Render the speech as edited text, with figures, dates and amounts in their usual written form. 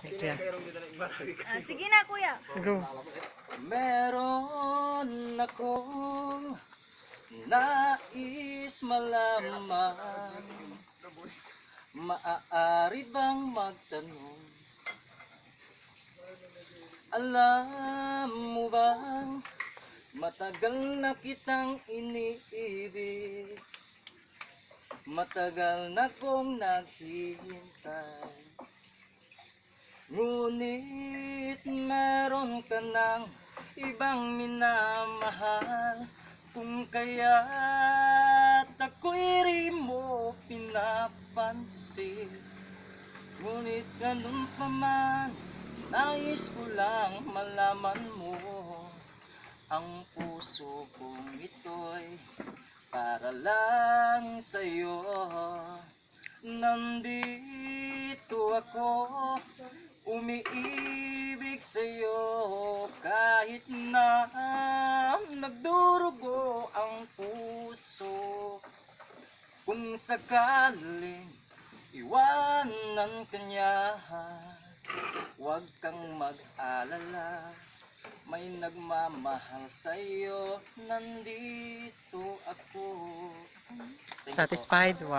Ito yan. Sige na, kuya. Go. Meron akong nais malaman. Maaari bang magtanong? Alam mo bang matagal na kitang iniibig? Matagal na kong naghihintay. Ngunit meron ka ng ibang minamahal. Kung kaya't ako'y di mo pinapansin. Ngunit ganun pa man, nais ko lang malaman mo. Ang puso kong ito'y para lang sa'yo. Nandito ako, umiibig sa'yo. Kahit na nagdurugo ang puso. Kung sakaling iwanan ka niya, huwag kang mag-alala. May nagmamahal sa'yo, nandito ako. Satisfied? Wow.